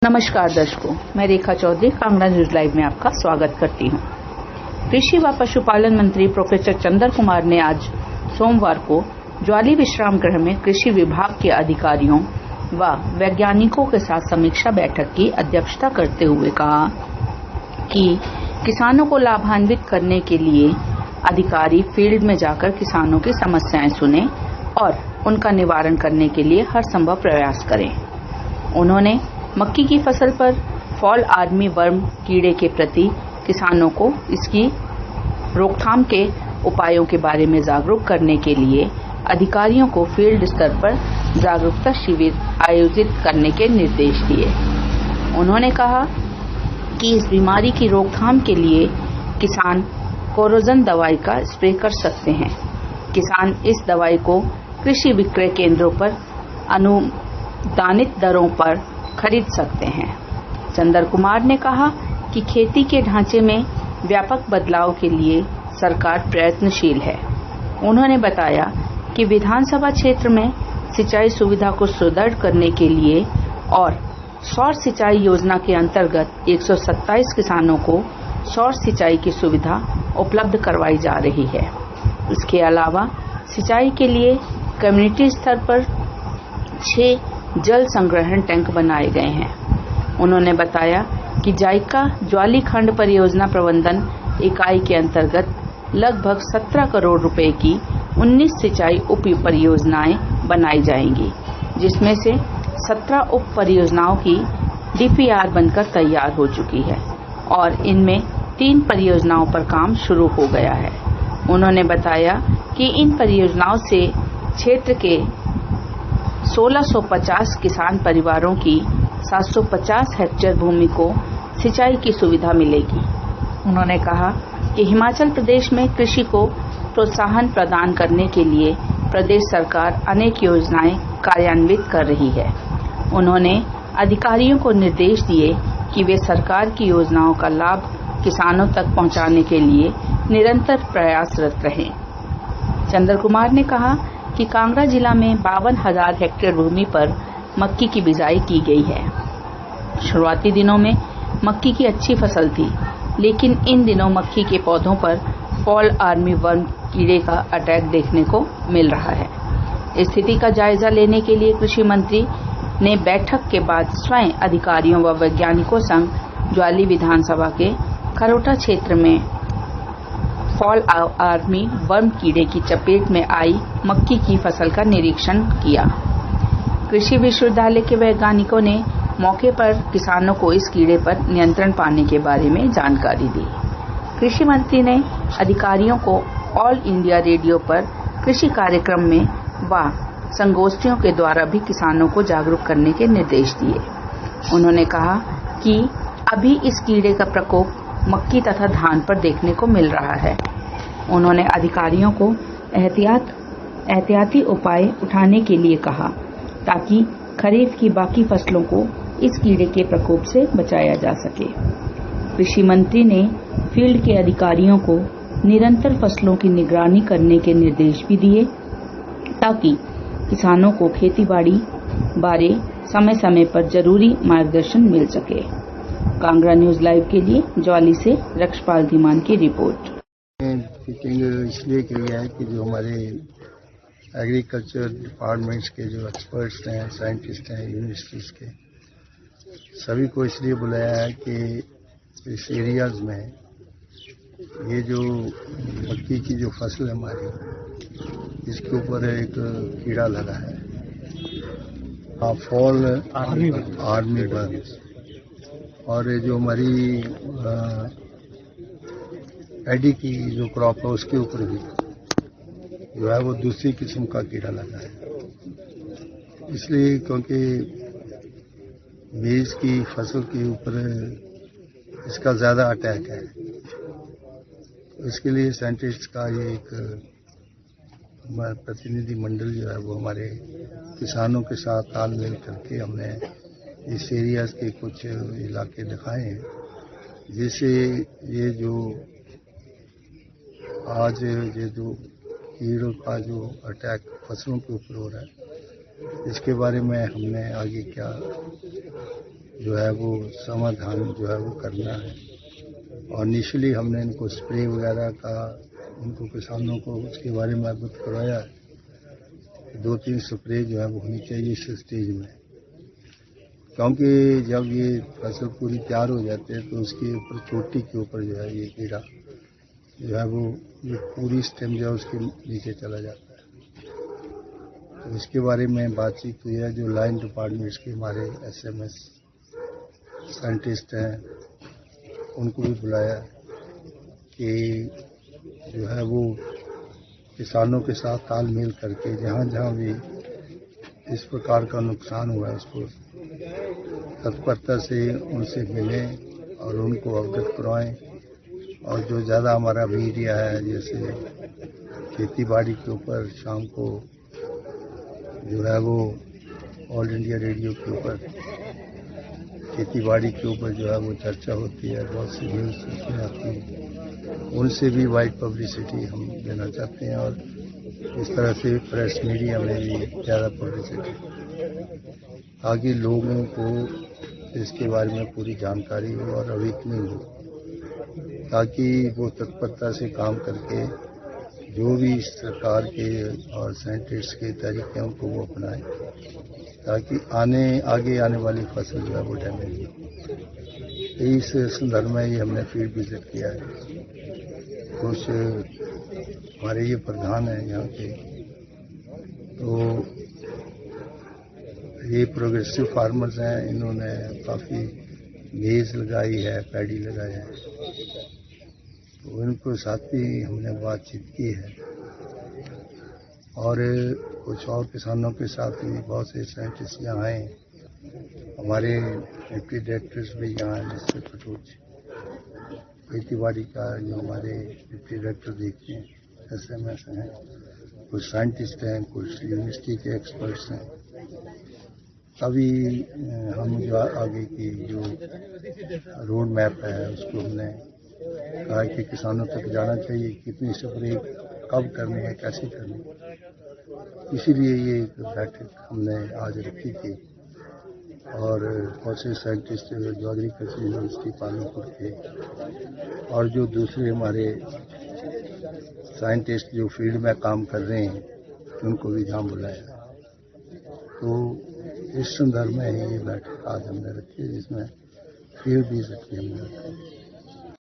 नमस्कार दर्शकों, मैं रेखा चौधरी कांगड़ा न्यूज लाइव में आपका स्वागत करती हूं। कृषि व पशुपालन मंत्री प्रोफेसर चंदर कुमार ने आज सोमवार को ज्वाली विश्राम गृह में कृषि विभाग के अधिकारियों व वैज्ञानिकों के साथ समीक्षा बैठक की अध्यक्षता करते हुए कहा कि किसानों को लाभान्वित करने के लिए अधिकारी फील्ड में जाकर किसानों की समस्याएं सुने और उनका निवारण करने के लिए हर संभव प्रयास करें। उन्होंने मक्की की फसल पर फॉल आर्मी वर्म कीड़े के प्रति किसानों को इसकी रोकथाम के उपायों के बारे में जागरूक करने के लिए अधिकारियों को फील्ड स्तर पर जागरूकता शिविर आयोजित करने के निर्देश दिए। उन्होंने कहा कि इस बीमारी की रोकथाम के लिए किसान कोरोजन दवाई का स्प्रे कर सकते हैं। किसान इस दवाई को कृषि विक्रय केंद्रों पर अनुदानित दरों पर खरीद सकते हैं। चंदर कुमार ने कहा कि खेती के ढांचे में व्यापक बदलाव के लिए सरकार प्रयत्नशील है। उन्होंने बताया कि विधानसभा क्षेत्र में सिंचाई सुविधा को सुदृढ़ करने के लिए और सौर सिंचाई योजना के अंतर्गत 127 किसानों को सौर सिंचाई की सुविधा उपलब्ध करवाई जा रही है। इसके अलावा सिंचाई के लिए कम्युनिटी स्तर पर 6 जल संग्रहण टैंक बनाए गए हैं। उन्होंने बताया कि जायका ज्वाली खंड परियोजना प्रबंधन इकाई के अंतर्गत लगभग 17 करोड़ रुपए की 19 सिंचाई उप परियोजनाएं बनाई जाएंगी, जिसमें से 17 उप परियोजनाओं की डीपीआर बनकर तैयार हो चुकी है और इनमें 3 परियोजनाओं पर काम शुरू हो गया है। उन्होंने बताया कि इन परियोजनाओं से क्षेत्र के 1650 किसान परिवारों की 750 हेक्टेयर भूमि को सिंचाई की सुविधा मिलेगी। उन्होंने कहा कि हिमाचल प्रदेश में कृषि को प्रोत्साहन प्रदान करने के लिए प्रदेश सरकार अनेक योजनाएं कार्यान्वित कर रही है। उन्होंने अधिकारियों को निर्देश दिए कि वे सरकार की योजनाओं का लाभ किसानों तक पहुंचाने के लिए निरंतर प्रयासरत रहें। चंदर कुमार ने कहा कि कांगड़ा जिला में 52,000 हेक्टेयर भूमि पर मक्की की बिजाई की गई है। शुरुआती दिनों में मक्की की अच्छी फसल थी, लेकिन इन दिनों मक्की के पौधों पर फॉल आर्मी वर्म कीड़े का अटैक देखने को मिल रहा है। स्थिति का जायजा लेने के लिए कृषि मंत्री ने बैठक के बाद स्वयं अधिकारियों व वैज्ञानिकों संग ज्वाली विधानसभा के खरोटा क्षेत्र में फॉल आर्मी वर्म कीड़े की चपेट में आई मक्की की फसल का निरीक्षण किया। कृषि विश्वविद्यालय के वैज्ञानिकों ने मौके पर किसानों को इस कीड़े पर नियंत्रण पाने के बारे में जानकारी दी। कृषि मंत्री ने अधिकारियों को ऑल इंडिया रेडियो पर कृषि कार्यक्रम में व संगोष्ठियों के द्वारा भी किसानों को जागरूक करने के निर्देश दिए। उन्होंने कहा कि अभी इस कीड़े का प्रकोप मक्की तथा धान पर देखने को मिल रहा है। उन्होंने अधिकारियों को एहतियाती उपाय उठाने के लिए कहा ताकि खरीफ की बाकी फसलों को इस कीड़े के प्रकोप से बचाया जा सके। कृषि मंत्री ने फील्ड के अधिकारियों को निरंतर फसलों की निगरानी करने के निर्देश भी दिए ताकि किसानों को खेतीबाड़ी बारे समय समय पर जरूरी मार्गदर्शन मिल सके। कांगड़ा न्यूज लाइव के लिए ज्वाली से रक्षपाल धीमान की रिपोर्ट। मीटिंग इसलिए किया है कि जो हमारे एग्रीकल्चर डिपार्टमेंट्स के जो एक्सपर्ट्स हैं, साइंटिस्ट हैं, यूनिवर्सिटीज़ के, सभी को इसलिए बुलाया है कि इस एरियाज़ में ये जो मक्की की जो फसल है हमारी, इसके ऊपर एक कीड़ा लगा है, फॉल आर्मी वर्म्स, और जो हमारी पैडी की जो क्रॉप है उसके ऊपर भी जो है वो दूसरी किस्म का कीड़ा लगा है। इसलिए क्योंकि बीज की फसल के ऊपर इसका ज़्यादा अटैक है, इसके लिए साइंटिस्ट का ये एक प्रतिनिधि मंडल जो है वो हमारे किसानों के साथ तालमेल करके हमने इस एरियाज के कुछ इलाके दिखाए हैं, जिससे ये जो आज ये जो कीड़ों का जो अटैक फसलों के ऊपर हो रहा है, इसके बारे में हमने आगे क्या जो है वो समाधान जो है वो करना है। और इनिशियली हमने इनको स्प्रे वगैरह का उनको किसानों को उसके बारे में अवगत करवाया है। 2-3 स्प्रे जो है वो होनी चाहिए इस स्टेज में, क्योंकि जब ये फसल पूरी तैयार हो जाती है तो उसके ऊपर चोटी के ऊपर जो है ये कीड़ा जो है वो ये पूरी स्टेम जो है उसके नीचे चला जाता है। तो इसके बारे में बातचीत हुई है। जो लाइन डिपार्टमेंट्स के हमारे SMS साइंटिस्ट हैं उनको भी बुलाया कि जो है वो किसानों के साथ तालमेल करके जहाँ जहाँ भी इस प्रकार का नुकसान हुआ है उसको तत्परता से उनसे मिलें और उनको अवगत करवाएं। और जो ज़्यादा हमारा मीडिया है जैसे खेती बाड़ी के ऊपर शाम को जो है वो ऑल इंडिया रेडियो के ऊपर खेती बाड़ी के ऊपर जो है वो चर्चा होती है, बहुत सी न्यूज़ उसमें आती है, उनसे भी वाइड पब्लिसिटी हम देना चाहते हैं। और इस तरह से प्रेस मीडिया में भी ज़्यादा पब्लिसिटी ताकि लोगों को इसके बारे में पूरी जानकारी हो और अवेकनिंग हो, ताकि वो तत्परता से काम करके जो भी सरकार के और साइंटिस्ट के तरीके हैं उनको वो अपनाएं, ताकि आगे आने वाली फसल जो है वो डैमेज हो। इस संदर्भ में ये हमने फील्ड विजिट किया है। कुछ हमारे ये प्रधान हैं यहाँ के, तो ये प्रोग्रेसिव फार्मर्स हैं, इन्होंने काफ़ी मेज लगाई है, पैडी लगाया है, तो इनको साथ भी हमने बातचीत की है। और कुछ और किसानों के साथ भी बहुत से साइंटिस्ट यहाँ आए, हमारे डिप्टी डायरेक्टर्स भी यहाँ हैं, मिस्टर कटोच खेती बाड़ी का जो हमारे डिप्टी डायरेक्टर देखते हैं, SMS हैं, कुछ साइंटिस्ट हैं, कुछ यूनिवर्सिटी के एक्सपर्ट्स हैं। अभी हम जो आगे की जो रोड मैप है उसको हमने कहा कि किसानों तक जाना चाहिए, कितनी स्प्रे कब करनी है, कैसे करनी है। इसीलिए ये बैठक हमने आज रखी थी। और बहुत से साइंटिस्ट जो एग्रीकल्चर यूनिवर्सिटी पालनपुर के और जो दूसरे हमारे साइंटिस्ट जो फील्ड में काम कर रहे हैं उनको भी यहाँ बुलाया। तो इस संदर्भ में ये बैठक आज हमने रखी है, जिसमें फील्ड विजिट भी हमने रखी।